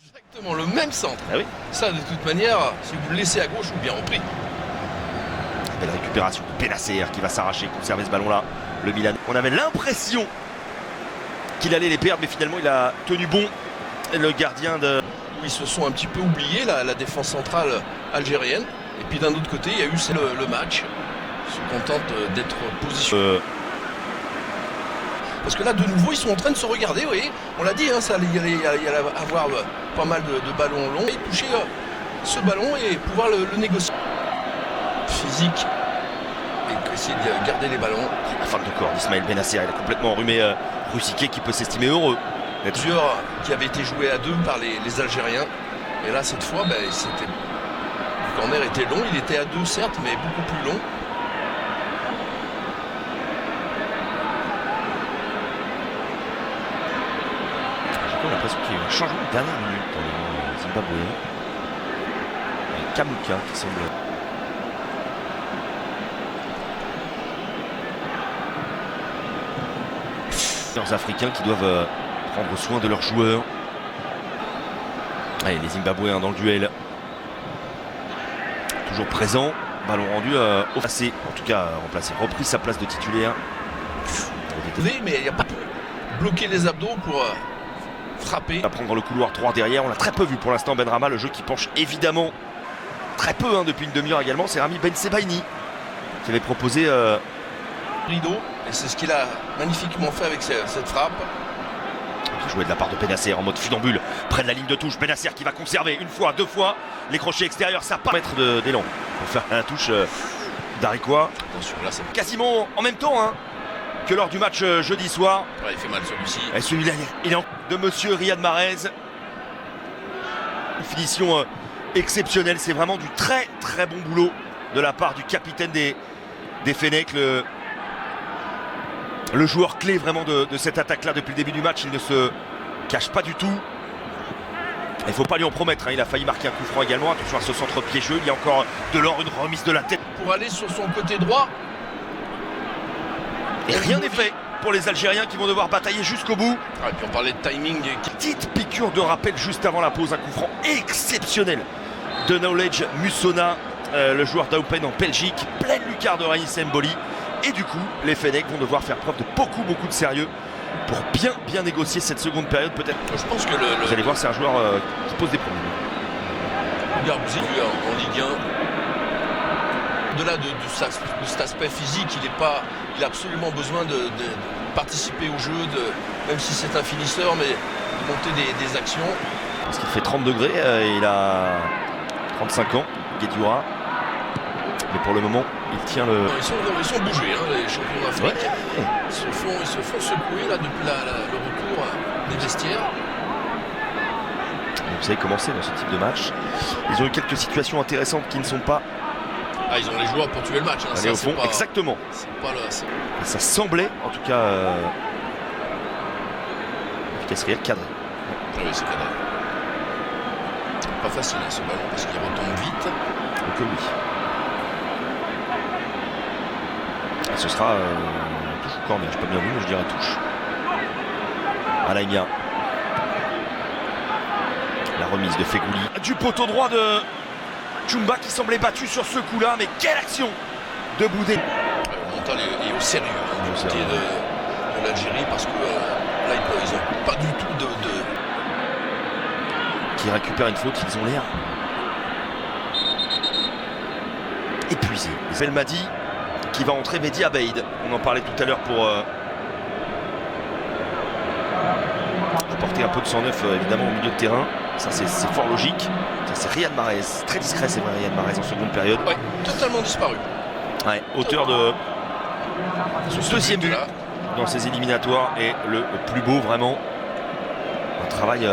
Exactement le même centre. Ah oui. Ça, de toute manière, si vous le laissez à gauche ou bien repris. Belle récupération de Benacer qui va s'arracher, conserver ce ballon-là. Le Milan. On avait l'impression qu'il allait les perdre, mais finalement il a tenu bon. Et le gardien de... Ils se sont un petit peu oubliés, la défense centrale algérienne. Et puis d'un autre côté, il y a eu le match. Ils se contentent d'être positionnés. Parce que là, de nouveau, ils sont en train de se regarder, vous voyez. On l'a dit, hein, il allait avoir pas mal de ballons longs. Et toucher ce ballon et pouvoir le négocier. Physique. Et essayer de garder les ballons. La femme de corps d'Ismaël Benacer, il a complètement enrhumé Rusiquet qui peut s'estimer heureux. Plusieurs qui avaient été joués à deux par les Algériens. Et là, cette fois, le corner était long. Il était à deux, certes, mais beaucoup plus long. J'ai l'impression qu'il y a eu un changement de dernière minute dans les Zimbabwéens. Avec Kamuka qui semble... Les Africains qui doivent prendre soin de leurs joueurs. Allez, les Zimbabwéens dans le duel. Toujours présent. Ballon rendu remplacé, en tout cas remplacé, repris sa place de titulaire. Mais il n'y a pas bloqué les abdos pour frapper. On va prendre le couloir 3 derrière. On l'a très peu vu pour l'instant, Benrahma. Le jeu qui penche évidemment très peu depuis une demi-heure également. C'est Rami Ben Sebaini qui avait proposé rideau. Et c'est ce qu'il a magnifiquement fait avec cette frappe. Qui jouait de la part de Benacer en mode funambule. Près de la ligne de touche. Benacer qui va conserver une fois, deux fois. Les crochets extérieurs, ça part. Mettre d'élan pour faire la touche d'Ariqua. Attention, là c'est quasiment en même temps que lors du match jeudi soir. Ouais, il fait mal celui-ci. Et celui-là, il est de monsieur Riyad Mahrez. Une finition exceptionnelle. C'est vraiment du très très bon boulot de la part du capitaine des Fennecs. Le joueur clé vraiment de cette attaque-là depuis le début du match. Il ne se cache pas du tout. Il ne faut pas lui en promettre. Il a failli marquer un coup franc également. Attention à ce centre piégeux. Il y a encore de l'or, une remise de la tête. Pour aller sur son côté droit. Et rien n'est fait pour les Algériens qui vont devoir batailler jusqu'au bout. Ah, et puis on parlait de timing. Petite piqûre de rappel juste avant la pause. Un coup franc exceptionnel de Knowledge Mussona, le joueur d'Open en Belgique. Pleine lucarne de Raïs Mboli. Et du coup, les Fennecs vont devoir faire preuve de beaucoup de sérieux pour bien négocier cette seconde période peut-être. Je pense que vous allez voir, c'est un joueur qui pose des problèmes. Regarde, vous avez vu en Ligue 1, au-delà de cet aspect physique, il a absolument besoin de participer au jeu, même si c'est un finisseur, mais de monter des actions. Parce qu'il fait 30 degrés, il a 35 ans, Guedioura. Mais pour le moment, il tient le... Ils sont bougés, les champions d'Afrique. Ouais. Ils se font secouer là, depuis le retour des vestiaires. Vous savez comment c'est dans ce type de match. Ils ont eu quelques situations intéressantes qui ne sont pas... Ah, ils ont les joueurs pour tuer le match. Allez, au fond, exactement. Et ça semblait, en tout cas... efficace, cadré. Oui, c'est cadré. Pas facile ce ballon parce qu'il retombe vite. Donc oui. Et ce sera touche ou corner, je peux bien vu, mais je dirais touche. Alaïnia. La remise de Fegouli. Du poteau droit de Chumba qui semblait battu sur ce coup-là, mais quelle action de Boudé. Le mental est au sérieux du côté de l'Algérie parce que là ils n'ont pas du tout de... Qui récupère une faute, ils ont l'air épuisés. Belmadi qui va entrer, Mehdi Abeid. On en parlait tout à l'heure pour apporter un peu de 109 évidemment au milieu de terrain. Ça c'est fort logique. Ça c'est Riyad Mahrez. Très discret c'est vrai, Riyad Mahrez en seconde période. Ouais, totalement disparu. Ouais, auteur de son deuxième but dans ces éliminatoires et le plus beau vraiment. Un travail